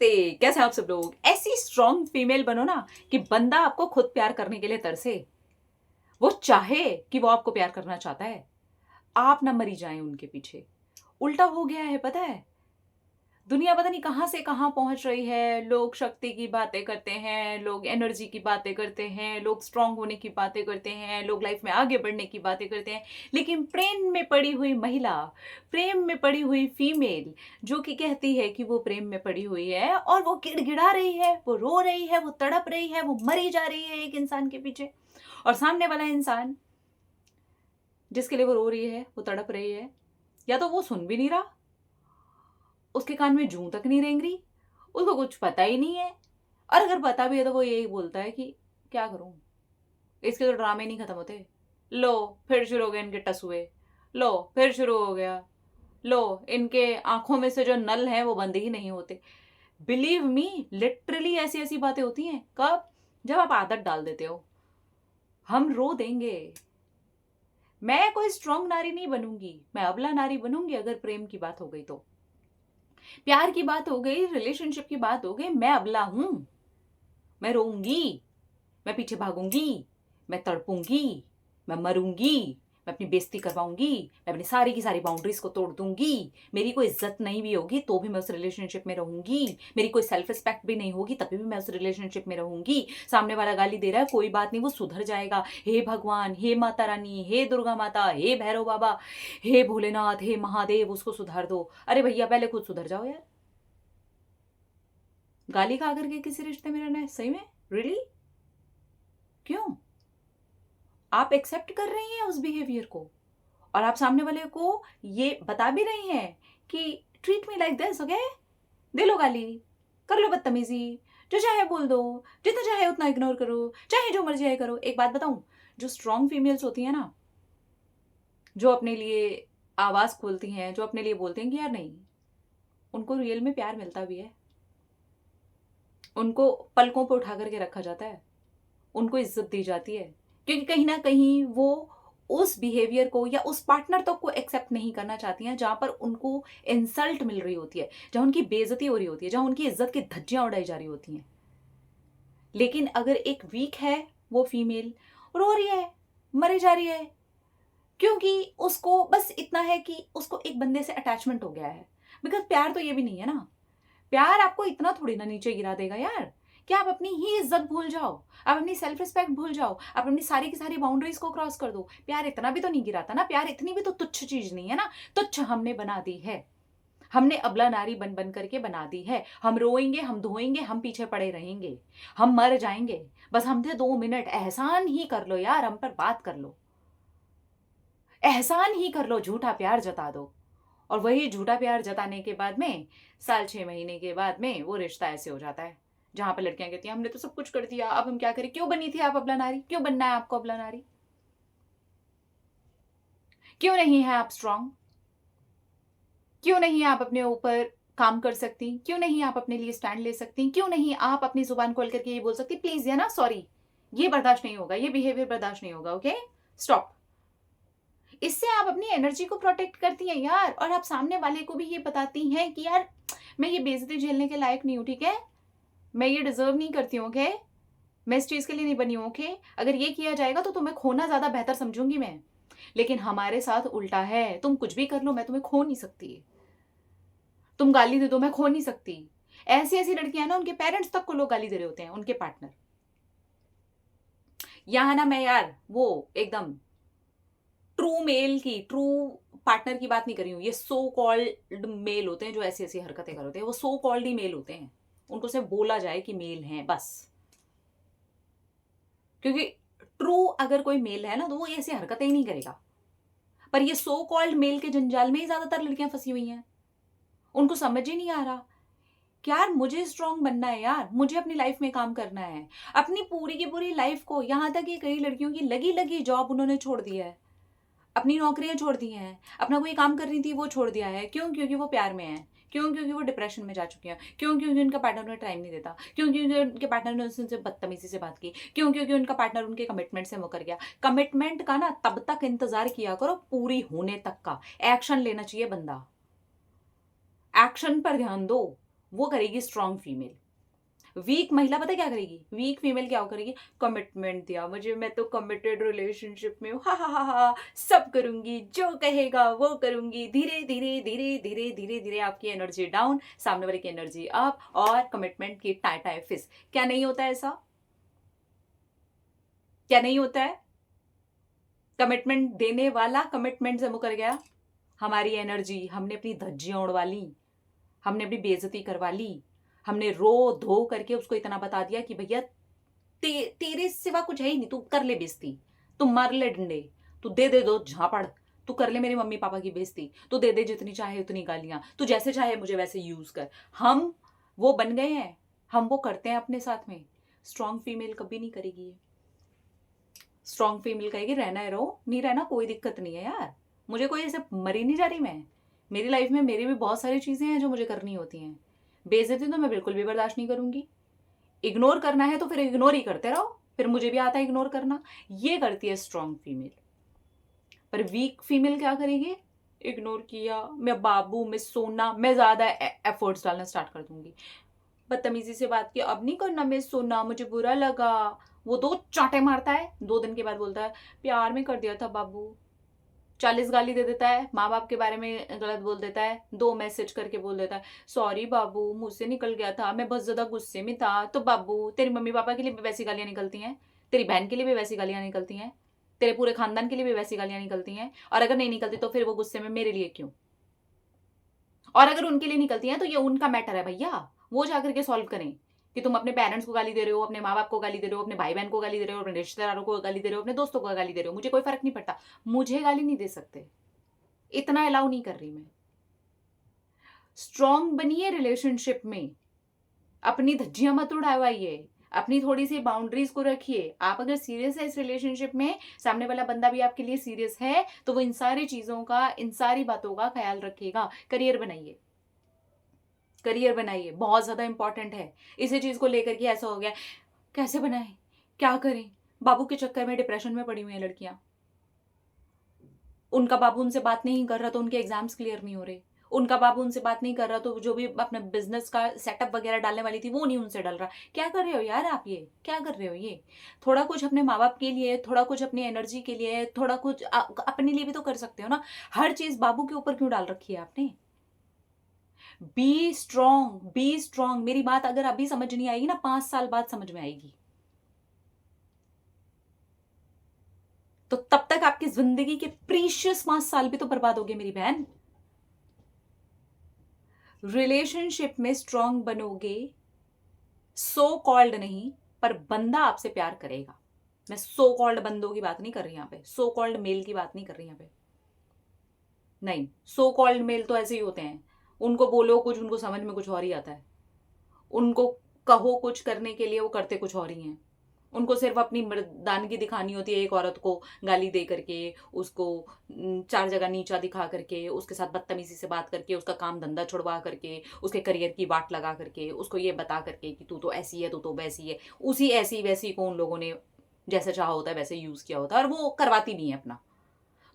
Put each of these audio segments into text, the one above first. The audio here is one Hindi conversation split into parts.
नमस्ते, कैसे हैं आप सब लोग। ऐसी स्ट्रॉन्ग फीमेल बनो ना कि बंदा आपको खुद प्यार करने के लिए तरसे। वो चाहे कि वो आपको प्यार करना चाहता है, आप ना मरी जाएं उनके पीछे। उल्टा हो गया है, पता है। दुनिया पता नहीं कहाँ से कहाँ पहुंच रही है। लोग शक्ति की बातें करते हैं, लोग एनर्जी की बातें करते हैं, लोग स्ट्रांग होने की बातें करते हैं, लोग लाइफ में आगे बढ़ने की बातें करते हैं। लेकिन प्रेम में पड़ी हुई महिला, प्रेम में पड़ी हुई फीमेल जो कि कहती है कि वो प्रेम में पड़ी हुई है और वो गिड़गिड़ा रही है, वो रो रही है, वो तड़प रही है, वो मरी जा रही है एक इंसान के पीछे। और सामने वाला इंसान जिसके लिए वो रो रही है, वो तड़प रही है, या तो वो सुन भी नहीं रहा, उसके कान में जूं तक नहीं रेंग रही, उसको कुछ पता ही नहीं है। और अगर पता भी है तो वो यही बोलता है कि क्या करूं, इसके तो ड्रामे नहीं खत्म होते। लो फिर शुरू हो गए इनके टसुए, लो फिर शुरू हो गया, लो इनके आंखों में से जो नल हैं वो बंद ही नहीं होते। बिलीव मी, लिटरली ऐसी ऐसी बातें होती हैं। कब? जब आप आदत डाल देते हो। हम रो देंगे। मैं कोई स्ट्रांग नारी नहीं बनूंगी, मैं अबला नारी बनूंगी अगर प्रेम की बात हो गई तो। प्यार की बात हो गई, रिलेशनशिप की बात हो गई, मैं अबला हूं। मैं रोऊंगी, मैं पीछे भागूंगी, मैं तड़पूंगी, मैं मरूंगी, मैं अपनी बेइज्जती करवाऊंगी, मैं अपनी सारी की सारी बाउंड्रीज को तोड़ दूंगी। मेरी कोई इज्जत नहीं भी होगी तो भी मैं उस रिलेशनशिप में रहूंगी। मेरी कोई सेल्फ रिस्पेक्ट भी नहीं होगी तभी भी मैं उस रिलेशनशिप में रहूंगी। सामने वाला गाली दे रहा है, कोई बात नहीं, वो सुधर जाएगा। हे भगवान, हे माता रानी, हे दुर्गा माता, हे भैरव बाबा, हे भोलेनाथ, हे महादेव, उसको सुधार दो। अरे भैया पहले खुद सुधर जाओ यार। गाली खा करके किसी रिश्ते में रहना है सही में? रियली? क्यों? आप एक्सेप्ट कर रही हैं उस बिहेवियर को और आप सामने वाले को ये बता भी रही हैं कि treat me like this, okay. दे लो गाली, कर लो बदतमीजी, जो चाहे बोल दो, जितना चाहे उतना इग्नोर करो, चाहे जो मर्जी है करो। एक बात बताऊं, जो स्ट्रांग फीमेल्स होती है ना, जो अपने लिए आवाज खोलती हैं, जो अपने लिए बोलते हैं कि यार नहीं, उनको रियल में प्यार मिलता भी है। उनको पलकों पर उठा करके रखा जाता है, उनको इज्जत दी जाती है, क्योंकि कहीं ना कहीं वो उस बिहेवियर को या उस पार्टनर तक को एक्सेप्ट नहीं करना चाहती हैं जहां पर उनको इंसल्ट मिल रही होती है, जहां उनकी बेइज्जती हो रही होती है, जहां उनकी इज्जत की धज्जियां उड़ाई जा रही होती हैं। लेकिन अगर एक वीक है वो फीमेल, रो रही है, मरी जा रही है, क्योंकि उसको बस इतना है कि उसको एक बंदे से अटैचमेंट हो गया है। बिकॉज प्यार तो ये भी नहीं है ना। प्यार आपको इतना थोड़ी ना नीचे गिरा देगा यार कि आप अपनी ही इज्जत भूल जाओ, आप अपनी सेल्फ रिस्पेक्ट भूल जाओ, आप अपनी सारी की सारी बाउंड्रीज को क्रॉस कर दो। प्यार इतना भी तो नहीं गिराता ना, प्यार इतनी भी तो तुच्छ चीज नहीं है ना। तुच्छ हमने बना दी है, हमने अबला नारी बन बन करके बना दी है। हम रोएंगे, हम धोएंगे, हम पीछे पड़े रहेंगे, हम मर जाएंगे। बस हमसे 2 मिनट एहसान ही कर लो यार, हम पर बात कर लो, एहसान ही कर लो, झूठा प्यार जता दो। और वही झूठा प्यार जताने के बाद में साल 6 महीने के बाद में वो रिश्ता ऐसे हो जाता है जहां पर लड़कियां कहती हैं हमने तो सब कुछ कर दिया, अब हम क्या करें। क्यों बनी थी आप अबला नारी? क्यों बनना है आपको अबला नारी? क्यों नहीं है आप स्ट्रांग? क्यों नहीं आप अपने ऊपर काम कर सकती? क्यों नहीं आप अपने लिए स्टैंड ले सकती? क्यों नहीं आप अपनी जुबान खोल करके ये बोल सकती प्लीज या ना सॉरी, ये बर्दाश्त नहीं होगा, ये बिहेवियर बर्दाश्त नहीं होगा, ओके स्टॉप। इससे आप अपनी एनर्जी को प्रोटेक्ट करती हैं यार, और आप सामने वाले को भी ये बताती हैं कि यार मैं ये बेइज्जती झेलने के लायक नहीं हूं, ठीक है, मैं ये डिजर्व नहीं करती हूँ, ओके, मैं इस चीज के लिए नहीं बनी हूँ, ओके। अगर ये किया जाएगा तो तुम्हें खोना ज्यादा बेहतर समझूंगी मैं। लेकिन हमारे साथ उल्टा है, तुम कुछ भी कर लो मैं तुम्हें खो नहीं सकती, तुम गाली दे दो मैं खो नहीं सकती। ऐसी ऐसी लड़कियां ना, उनके पेरेंट्स तक को लोग गाली दे रहे होते हैं, उनके पार्टनर। यहाँ ना मैं यार वो एकदम ट्रू मेल की, ट्रू पार्टनर की बात नहीं कर रही हूँ। ये सो कॉल्ड मेल होते हैं जो ऐसी ऐसी हरकतें कर होते हैं, वो सो कॉल्ड ही मेल होते हैं। उनको सिर्फ बोला जाए कि मेल हैं बस, क्योंकि ट्रू अगर कोई मेल है ना तो वो ऐसी हरकतें ही नहीं करेगा। पर ये सो कॉल्ड मेल के जंजाल में ही ज्यादातर लड़कियां फंसी हुई हैं। उनको समझ ही नहीं आ रहा कि यार मुझे स्ट्रांग बनना है, यार मुझे अपनी लाइफ में काम करना है। अपनी पूरी की पूरी लाइफ को, यहां तक कि कई लड़कियों की लगी लगी जॉब उन्होंने छोड़ दिया है, अपनी नौकरियां छोड़ दी हैं, अपना कोई काम कर रही थी वो छोड़ दिया है। क्यों? क्योंकि वो प्यार में है। क्यों? क्योंकि वो डिप्रेशन में जा चुकी हैं। क्यों? क्योंकि उनका पार्टनर उन्हें टाइम नहीं देता। क्यों? क्योंकि उनके पार्टनर ने उनसे बदतमीजी से बात की। क्यों? क्योंकि उनका पार्टनर उनके कमिटमेंट से मुकर गया। कमिटमेंट का ना तब तक इंतजार किया करो पूरी होने तक का, एक्शन लेना चाहिए बंदा, एक्शन पर ध्यान दो। वो करेगी स्ट्रांग फीमेल। वीक महिला पता है क्या करेगी? वीक फीमेल क्या करेगी? कमिटमेंट दिया मुझे, मैं तो कमिटेड रिलेशनशिप में हूँ, हा, सब करूंगी, जो कहेगा वो करूंगी। धीरे धीरे धीरे धीरे धीरे धीरे आपकी एनर्जी डाउन, सामने वाले की एनर्जी अप, और कमिटमेंट की टाई टाई फिस। क्या नहीं होता ऐसा? क्या नहीं होता है? कमिटमेंट देने वाला कमिटमेंट से मुकर गया, हमारी एनर्जी, हमने अपनी धज्जियां उड़वा ली, हमने अपनी बेइज्जती करवा ली, हमने रो धो करके उसको इतना बता दिया कि भैया तेरे सिवा कुछ है ही नहीं, तू कर ले बेइज्जती, तू मार ले डंडे, तू दे दे दो झापड़, तू कर ले मेरे मम्मी पापा की बेइज्जती, तू दे दे जितनी चाहे उतनी गालियां, तू जैसे चाहे मुझे वैसे यूज कर। हम वो बन गए हैं, हम वो करते हैं अपने साथ में। स्ट्रांग फीमेल कभी नहीं करेगी ये। स्ट्रांग फीमेल कहेगी रहना है रहो, नहीं रहना कोई दिक्कत नहीं है यार, मुझे कोई ऐसे मरी नहीं जा रही मैं, मेरी लाइफ में मेरी भी बहुत सारी चीजें हैं जो मुझे करनी होती हैं। बेइज्जती तो मैं बिल्कुल भी बर्दाश्त नहीं करूंगी। इग्नोर करना है तो फिर इग्नोर ही करते रहो, फिर मुझे भी आता है इग्नोर करना। ये करती है स्ट्रांग फीमेल। पर वीक फीमेल क्या करेगी? इग्नोर किया, मैं बाबू, मैं सोना, मैं ज्यादा एफर्ट्स डालना स्टार्ट कर दूंगी। बदतमीजी से बात की, अब नहीं करना, मैं सोना, मुझे बुरा लगा। वो 2 चांटे मारता है, 2 दिन के बाद बोलता है प्यार में कर दिया था बाबू। 40 गाली दे देता है, माँ बाप के बारे में गलत बोल देता है, 2 मैसेज करके बोल देता है सॉरी बाबू मुझसे निकल गया था, मैं बहुत ज्यादा गुस्से में था। तो बाबू तेरी मम्मी पापा के लिए भी वैसी गालियां निकलती हैं, तेरी बहन के लिए भी वैसी गालियां निकलती हैं, तेरे पूरे खानदान के लिए भी वैसी गालियां निकलती हैं, और अगर नहीं निकलती तो फिर वो गुस्से में मेरे लिए क्यों? और अगर उनके लिए निकलती हैं तो ये उनका मैटर है भैया, वो जाकर के सॉल्व करें कि तुम अपने पेरेंट्स को गाली दे रहे हो, अपने माँ बाप को गाली दे रहे हो, अपने भाई बहन को गाली दे रहे हो, अपने रिश्तेदारों को गाली दे रहे हो, अपने दोस्तों को गाली दे रहे हो, मुझे कोई फर्क नहीं पड़ता, मुझे गाली नहीं दे सकते, इतना अलाउ नहीं कर रही मैं। स्ट्रांग बनिए रिलेशनशिप में, अपनी धज्जियां मत उड़ावाइए, अपनी थोड़ी सी बाउंड्रीज को रखिए। आप अगर सीरियस है इस रिलेशनशिप में, सामने वाला बंदा भी आपके लिए सीरियस है, तो वो इन सारी चीजों का, इन सारी बातों का ख्याल रखेगा। करियर बनाइए, करियर बनाइए, बहुत ज्यादा इंपॉर्टेंट है। इसी चीज को लेकर के ऐसा हो गया, कैसे बनाए, क्या करें, बाबू के चक्कर में डिप्रेशन में पड़ी हुई हैं लड़कियां। उनका बाबू उनसे बात नहीं कर रहा तो उनके एग्जाम्स क्लियर नहीं हो रहे, उनका बाबू उनसे बात नहीं कर रहा तो जो भी अपने बिजनेस का सेटअप वगैरह डालने वाली थी वो नहीं उनसे डल रहा। क्या कर रहे हो यार आप, ये क्या कर रहे हो? ये थोड़ा कुछ अपने माँ बाप के लिए, थोड़ा कुछ अपनी एनर्जी के लिए, थोड़ा कुछ अपने लिए भी तो कर सकते हो ना। हर चीज बाबू के ऊपर क्यों डाल रखी है आपने? Be strong, be strong. मेरी बात अगर अभी समझ नहीं आएगी ना, 5 साल बाद समझ में आएगी। तो तब तक आपकी जिंदगी के प्रीशियस 5 साल भी तो बर्बाद हो गए मेरी बहन। रिलेशनशिप में स्ट्रांग बनोगे, सो कॉल्ड नहीं, पर बंदा आपसे प्यार करेगा। मैं सो कॉल्ड बंदों की बात नहीं कर रही यहां पे, सो कॉल्ड मेल की बात नहीं कर रही यहां पे। नहीं, सो कॉल्ड मेल तो ऐसे ही होते हैं, उनको बोलो कुछ, उनको समझ में कुछ और ही आता है। उनको कहो कुछ करने के लिए, वो करते कुछ और ही हैं। उनको सिर्फ अपनी मर्दानगी दिखानी होती है, एक औरत को गाली दे करके, उसको 4 जगह नीचा दिखा करके, उसके साथ बदतमीजी से बात करके, उसका काम धंधा छुड़वा करके, उसके करियर की वाट लगा करके, उसको ये बता करके कि तू तो ऐसी है, तू तो वैसी है। उसी ऐसी वैसी को उन लोगों ने जैसे चाहा होता है वैसे यूज किया होता है, और वो करवाती भी है अपना।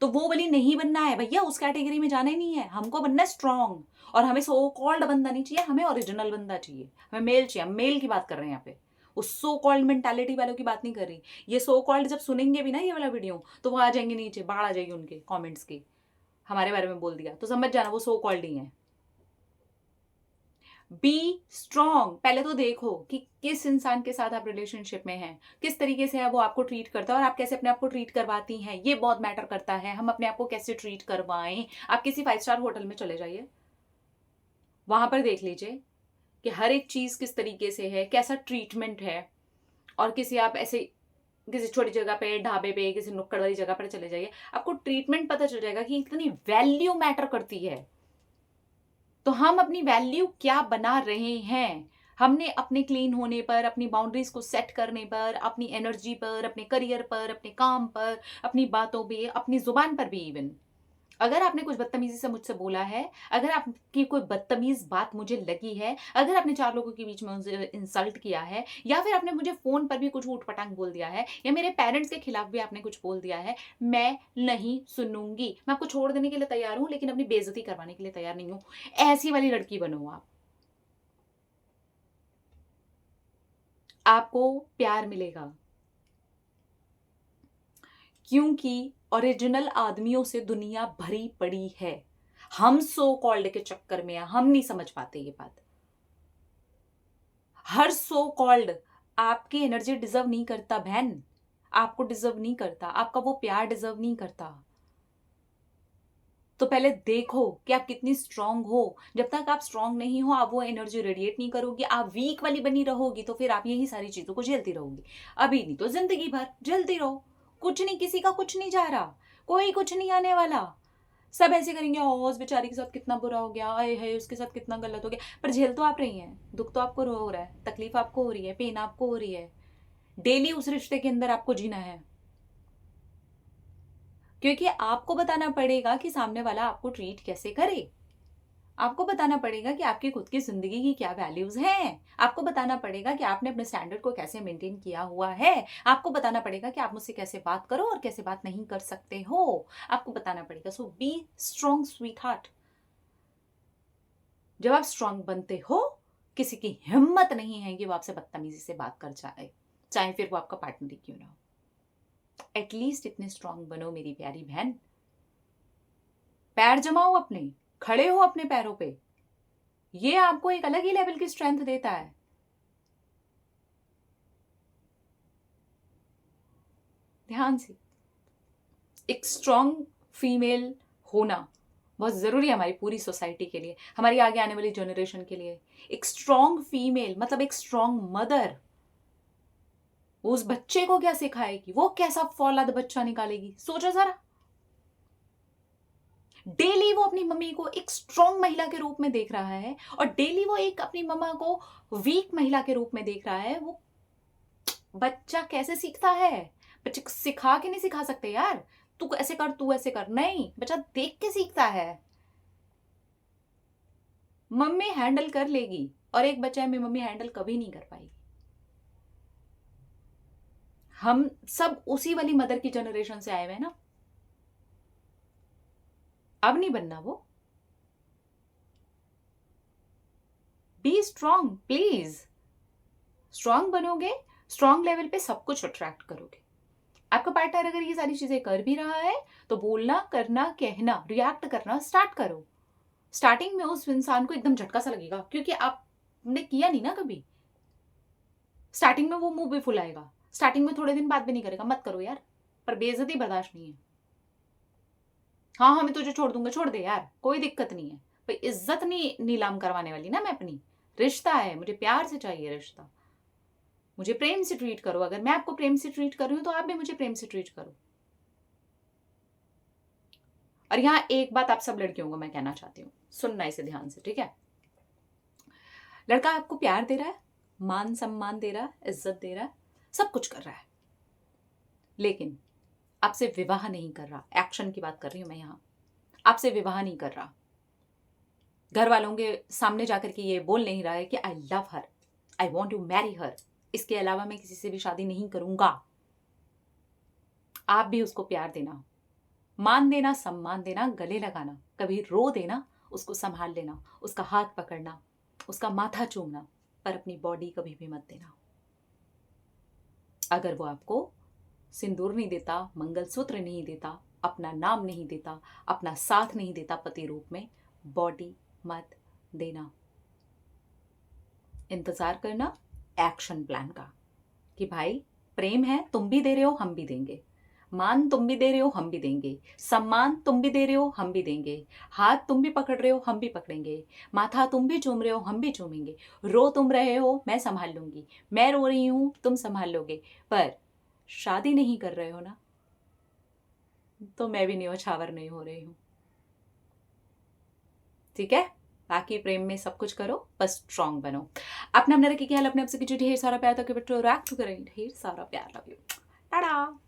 तो वो वाली नहीं बनना है भैया, उस कैटेगरी में जाना ही नहीं है। हमको बनना है स्ट्रांग, और हमें सो कॉल्ड बंदा नहीं चाहिए, हमें ओरिजिनल बंदा चाहिए, हमें मेल चाहिए। हम मेल की बात कर रहे हैं यहाँ पे, उस सो कॉल्ड मेंटालिटी वालों की बात नहीं कर रही। ये सो कॉल्ड जब सुनेंगे भी ना ये वाला वीडियो, तो वो आ जाएंगे नीचे, बाढ़ आ जाएगी उनके कमेंट्स की, हमारे बारे में बोल दिया, तो समझ जाना वो सो कॉल्ड ही है। Be strong. पहले तो देखो कि किस इंसान के साथ आप रिलेशनशिप में हैं, किस तरीके से है वो आपको ट्रीट करता है, और आप कैसे अपने आप को ट्रीट करवाती हैं, ये बहुत मैटर करता है। हम अपने आप को कैसे ट्रीट करवाएं। आप किसी 5 स्टार होटल में चले जाइए, वहां पर देख लीजिए कि हर एक चीज किस तरीके से है, कैसा ट्रीटमेंट है। और किसी आप ऐसे किसी छोटी जगह पे, ढाबे पे, किसी नुक्कड़ वाली जगह पर चले जाइए, आपको ट्रीटमेंट पता चल जाएगा कि इतनी वैल्यू मैटर करती है। तो हम अपनी वैल्यू क्या बना रहे हैं? हमने अपने क्लीन होने पर, अपनी बाउंड्रीज को सेट करने पर, अपनी एनर्जी पर, अपने करियर पर, अपने काम पर, अपनी बातों पे, अपनी जुबान पर भी इवन, अगर आपने कुछ बदतमीजी से मुझसे बोला है, अगर आपकी कोई बदतमीज बात मुझे लगी है, अगर आपने 4 लोगों के बीच में मुझे इंसल्ट किया है, या फिर आपने मुझे फोन पर भी कुछ ऊट पटांग बोल दिया है, या मेरे पेरेंट्स के खिलाफ भी आपने कुछ बोल दिया है, मैं नहीं सुनूंगी। मैं आपको छोड़ देने के लिए तैयार हूं, लेकिन अपनी बेइज्जती करवाने के लिए तैयार नहीं हूं। ऐसी वाली लड़की बनो आप। आपको प्यार मिलेगा, क्योंकि ओरिजिनल आदमियों से दुनिया भरी पड़ी है। हम सो कॉल्ड के चक्कर में हैं, हम नहीं समझ पाते ये बात। हर सो कॉल्ड आपकी एनर्जी डिजर्व नहीं करता बहन, आपको डिजर्व नहीं करता, आपका वो प्यार डिजर्व नहीं करता। तो पहले देखो कि आप कितनी स्ट्रांग हो। जब तक आप स्ट्रांग नहीं हो, आप वो एनर्जी रेडिएट नहीं करोगी, आप वीक वाली बनी रहोगी, तो फिर आप यही सारी चीजों को झेलती रहोगी। अभी नहीं तो जिंदगी भर झेलती रहो। कुछ नहीं, किसी का कुछ नहीं जा रहा, कोई कुछ नहीं आने वाला। सब ऐसे करेंगे, उस बेचारी के साथ कितना बुरा हो गया, आए है उसके साथ कितना गलत हो गया, पर झेल तो आप रही हैं। दुख तो आपको हो रहा है, तकलीफ आपको हो रही है, पेन आपको हो रही है। डेली उस रिश्ते के अंदर आपको जीना है, क्योंकि आपको बताना पड़ेगा कि सामने वाला आपको ट्रीट कैसे करे। आपको बताना पड़ेगा कि आपकी खुद की जिंदगी की क्या वैल्यूज हैं। आपको बताना पड़ेगा कि आपने अपने स्टैंडर्ड को कैसे मेंटेन किया हुआ है। आपको बताना पड़ेगा कि आप मुझसे कैसे बात करो और कैसे बात नहीं कर सकते हो। आपको बताना पड़ेगा। सो बी स्ट्रॉन्ग स्वीट हार्ट। जब आप स्ट्रॉन्ग बनते हो, किसी की हिम्मत नहीं है कि वो आपसे बदतमीजी से बात कर जाए, चाहे फिर वो आपका पार्टनर ही क्यों ना हो। एटलीस्ट इतने स्ट्रांग बनो मेरी प्यारी बहन। पैर जमाओ अपने, खड़े हो अपने पैरों पे। ये आपको एक अलग ही लेवल की स्ट्रेंथ देता है। ध्यान से, एक स्ट्रांग फीमेल होना बहुत जरूरी है हमारी पूरी सोसाइटी के लिए, हमारी आगे आने वाली जनरेशन के लिए। एक स्ट्रांग फीमेल मतलब एक स्ट्रांग मदर। वो उस बच्चे को क्या सिखाएगी, वो कैसा फौलाद बच्चा निकालेगी, सोचो जरा। डेली वो अपनी मम्मी को एक स्ट्रांग महिला के रूप में देख रहा है, और डेली वो एक अपनी मम्मा को वीक महिला के रूप में देख रहा है। वो बच्चा कैसे सीखता है? बच्चे को सिखा के नहीं सिखा सकते यार, तू ऐसे कर, तू ऐसे कर, नहीं, बच्चा देख के सीखता है। मम्मी हैंडल कर लेगी, और एक बच्चा है मेरी मम्मी हैंडल कभी नहीं कर पाएगी। हम सब उसी वाली मदर की जनरेशन से आए हुए हैं ना। अब नहीं बनना वो। B strong please. स्ट्रांग बनोगे, स्ट्रांग लेवल पे सब कुछ अट्रैक्ट करोगे। आपका पार्टनर अगर ये सारी चीजें कर भी रहा है, तो बोलना, करना, कहना, रिएक्ट करना स्टार्ट करो। स्टार्टिंग में उस इंसान को एकदम झटका सा लगेगा, क्योंकि आपने किया नहीं ना कभी। स्टार्टिंग में वो मुंह भी फुलाएगा, स्टार्टिंग में थोड़े दिन बाद भी नहीं करेगा, मत करो यार, पर बेइज्जती बर्दाश्त नहीं है। हाँ मैं तुझे छोड़ दूंगा, छोड़ दे यार, कोई दिक्कत नहीं है, भाई इज्जत नहीं नीलाम करवाने वाली ना मैं अपनी। रिश्ता है, मुझे प्यार से चाहिए रिश्ता, मुझे प्रेम से ट्रीट करो। अगर मैं आपको प्रेम से ट्रीट कर रही हूं, तो आप भी मुझे प्रेम से ट्रीट करो। और यहां एक बात आप सब लड़कियों को मैं कहना चाहती हूँ, सुनना इसे ध्यान से, ठीक है। लड़का आपको प्यार दे रहा है, मान सम्मान दे रहा है, इज्जत दे रहा है, सब कुछ कर रहा है, लेकिन आपसे विवाह नहीं कर रहा। एक्शन की बात कर रही हूं मैं यहां। आपसे विवाह नहीं कर रहा, घर वालों के सामने जाकर के ये बोल नहीं रहा है कि I love her, I want to marry her, इसके अलावा मैं किसी से भी शादी नहीं करूंगा। आप भी उसको प्यार देना, मान देना, सम्मान देना, गले लगाना, कभी रो देना, उसको संभाल लेना, उसका हाथ पकड़ना, उसका माथा चूमना, पर अपनी बॉडी कभी भी मत देना। अगर वो आपको सिंदूर नहीं देता, मंगलसूत्र नहीं देता, अपना नाम नहीं देता, अपना साथ नहीं देता पति रूप में, बॉडी मत देना। इंतजार करना एक्शन प्लान का, कि भाई प्रेम है, तुम भी दे रहे हो, हम भी देंगे। मान तुम भी दे रहे हो, हम भी देंगे। सम्मान तुम भी दे रहे हो, हम भी देंगे। हाथ तुम भी पकड़ रहे हो, हम भी पकड़ेंगे। माथा तुम भी चूम रहे हो, हम भी चूमेंगे। रो तुम रहे हो, मैं संभाल लूंगी। मैं रो रही हूं, तुम संभाल लोगे। पर शादी नहीं कर रहे हो ना, तो मैं भी न्योछावर नहीं हो रही हूं, ठीक है। बाकी प्रेम में सब कुछ करो, बस स्ट्रांग बनो। अपने अपने रखिए ख्याल, अपने आपसे ढेर सारा प्यार, तक रैक्ट करें, ढेर सारा प्यार। Love you, Tata.